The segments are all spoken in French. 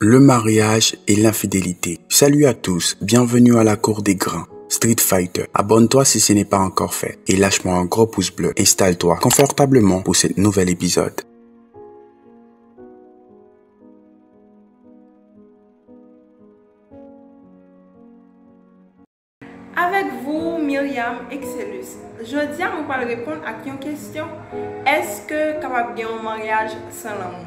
Le mariage et l'infidélité. Salut à tous, bienvenue à la cour des grains. Street Fighter, abonne-toi si ce n'est pas encore fait et lâche-moi un gros pouce bleu. Installe-toi confortablement pour ce nouvel épisode. Avec vous, Myriam Excellus. Je dis à vous répondre à une question. Est-ce que capable de un mariage sans l'amour?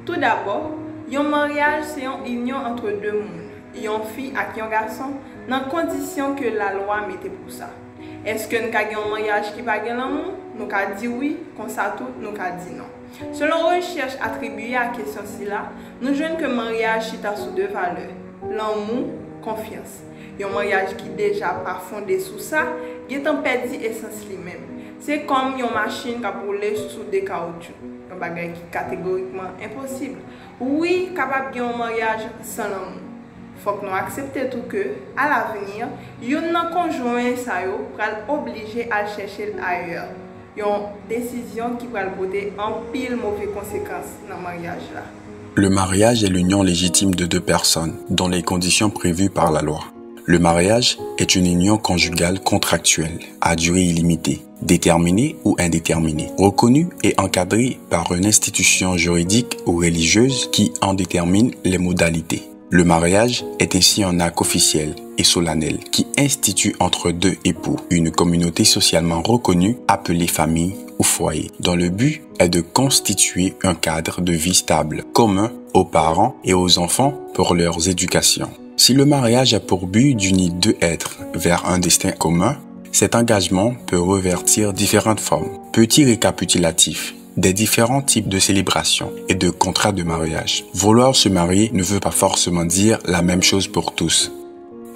Tout d'abord, un mariage c'est une union entre deux mondes, une fille et un garçon, dans condition que la loi mette pour ça. Est-ce que nous avons un mariage qui n'a pas l'amour? Nous avons dit oui, comme ça tout, nous avons dit non. Selon recherche attribuée à la question là, nous voyons que le mariage est sous deux valeurs, l'amour, confiance. Un mariage qui déjà pas fondé sur ça, il est en perdu essence lui-même. C'est comme une machine qui a roulé sous des caoutchoucs. Un bagage qui est catégoriquement impossible. Oui, capable de un mariage sans l'amour. Faut que nous acceptions tout que, à l'avenir, un conjoint ça va obliger à chercher ailleurs. Une décision qui va porter en pile mauvaises conséquences dans le mariage là. Le mariage est l'union légitime de deux personnes, dans les conditions prévues par la loi. Le mariage est une union conjugale contractuelle, à durée illimitée, déterminée ou indéterminée, reconnue et encadrée par une institution juridique ou religieuse qui en détermine les modalités. Le mariage est ainsi un acte officiel et solennel qui institue entre deux époux une communauté socialement reconnue appelée famille ou foyer, dont le but est de constituer un cadre de vie stable, commun aux parents et aux enfants pour leur éducation. Si le mariage a pour but d'unir deux êtres vers un destin commun, cet engagement peut revêtir différentes formes. Petit récapitulatif des différents types de célébrations et de contrats de mariage. Vouloir se marier ne veut pas forcément dire la même chose pour tous.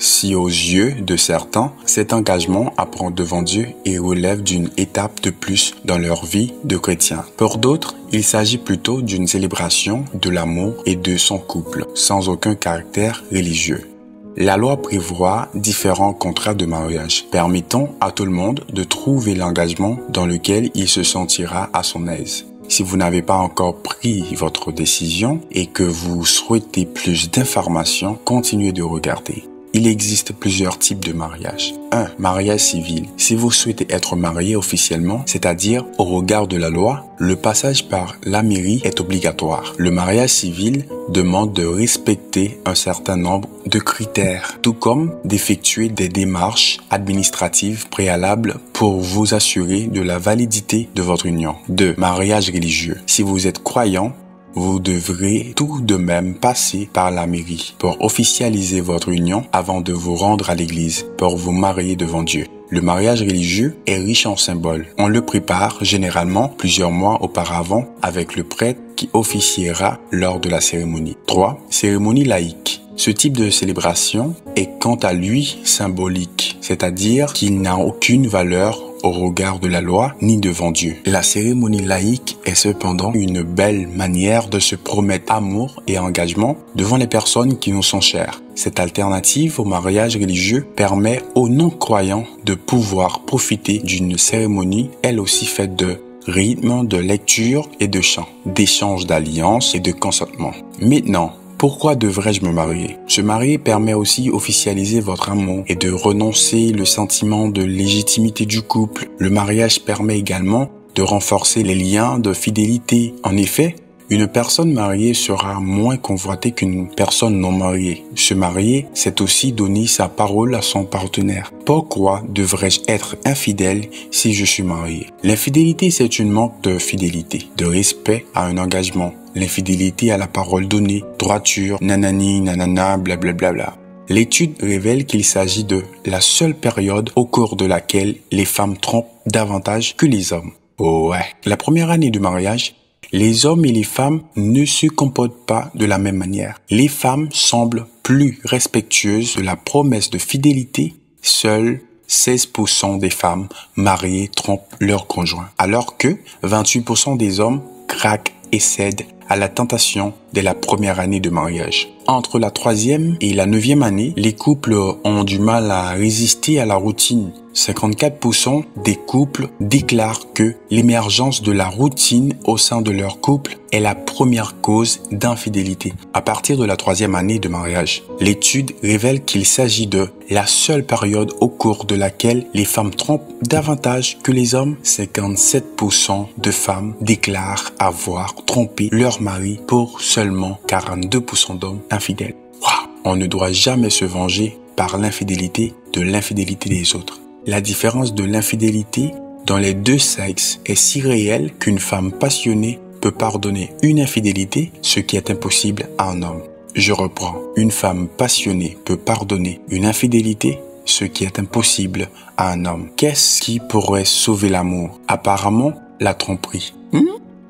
Si aux yeux de certains, cet engagement apprend devant Dieu et relève d'une étape de plus dans leur vie de chrétien. Pour d'autres, il s'agit plutôt d'une célébration de l'amour et de son couple, sans aucun caractère religieux. La loi prévoit différents contrats de mariage, permettant à tout le monde de trouver l'engagement dans lequel il se sentira à son aise. Si vous n'avez pas encore pris votre décision et que vous souhaitez plus d'informations, continuez de regarder. Il existe plusieurs types de mariage. 1. Mariage civil. Si vous souhaitez être marié officiellement, c'est-à-dire au regard de la loi, le passage par la mairie est obligatoire. Le mariage civil demande de respecter un certain nombre de critères, tout comme d'effectuer des démarches administratives préalables pour vous assurer de la validité de votre union. 2. Mariage religieux. Si vous êtes croyant, vous devrez tout de même passer par la mairie pour officialiser votre union avant de vous rendre à l'église pour vous marier devant Dieu. Le mariage religieux est riche en symboles. On le prépare généralement plusieurs mois auparavant avec le prêtre qui officiera lors de la cérémonie. 3. Cérémonie laïque. Ce type de célébration est quant à lui symbolique, c'est-à-dire qu'il n'a aucune valeur au regard de la loi ni devant Dieu. La cérémonie laïque est cependant une belle manière de se promettre amour et engagement devant les personnes qui nous sont chères. Cette alternative au mariage religieux permet aux non-croyants de pouvoir profiter d'une cérémonie elle aussi faite de rythme, de lecture et de chant, d'échange d'alliances et de consentement. Maintenant, pourquoi devrais-je me marier? Se marier permet aussi d'officialiser votre amour et de renoncer le sentiment de légitimité du couple. Le mariage permet également de renforcer les liens de fidélité. En effet, une personne mariée sera moins convoitée qu'une personne non mariée. Se marier, c'est aussi donner sa parole à son partenaire. Pourquoi devrais-je être infidèle si je suis marié? L'infidélité, c'est une manque de fidélité, de respect à un engagement. L'infidélité à la parole donnée, droiture, nanani, nanana, blablabla. L'étude révèle qu'il s'agit de la seule période au cours de laquelle les femmes trompent davantage que les hommes. Oh ouais. La première année du mariage, les hommes et les femmes ne se comportent pas de la même manière. Les femmes semblent plus respectueuses de la promesse de fidélité. Seuls 16% des femmes mariées trompent leur conjoint, alors que 28% des hommes craquent et cèdent à la tentation dès la première année de mariage. Entre la 3e et la 9e année, les couples ont du mal à résister à la routine. 54% des couples déclarent que l'émergence de la routine au sein de leur couple est la première cause d'infidélité. À partir de la 3e année de mariage, l'étude révèle qu'il s'agit de la seule période au cours de laquelle les femmes trompent davantage que les hommes. 57% de femmes déclarent avoir trompé leur mari pour seulement 42% d'hommes infidèles. Wow. On ne doit jamais se venger par l'infidélité de l'infidélité des autres. La différence de l'infidélité dans les deux sexes est si réelle qu'une femme passionnée peut pardonner une infidélité, ce qui est impossible à un homme. Je reprends. Une femme passionnée peut pardonner une infidélité, ce qui est impossible à un homme. Qu'est-ce qui pourrait sauver l'amour? Apparemment, la tromperie.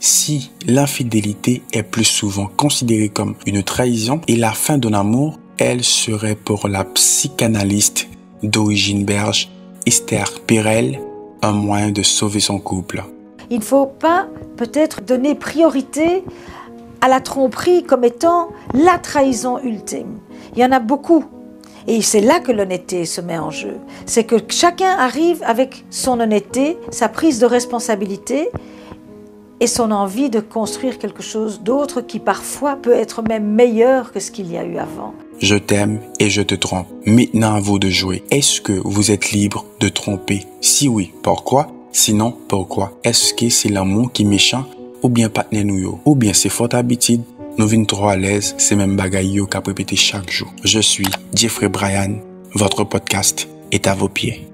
Si l'infidélité est plus souvent considérée comme une trahison et la fin d'un amour, elle serait pour la psychanalyste d'origine belge, Esther Perel, un moyen de sauver son couple. Il ne faut pas peut-être donner priorité à la tromperie comme étant la trahison ultime. Il y en a beaucoup. Et c'est là que l'honnêteté se met en jeu. C'est que chacun arrive avec son honnêteté, sa prise de responsabilité et son envie de construire quelque chose d'autre qui parfois peut être même meilleur que ce qu'il y a eu avant. Je t'aime et je te trompe. Maintenant à vous de jouer. Est-ce que vous êtes libre de tromper? Si oui, pourquoi? Sinon, pourquoi? Est-ce que c'est l'amour qui est méchant? Ou bien partenaire nous yo? Ou bien c'est faute habitude? Nous venons trop à l'aise, c'est même bagaille yo qu'a répété chaque jour. Je suis Jeffrey Bryan, votre podcast est à vos pieds.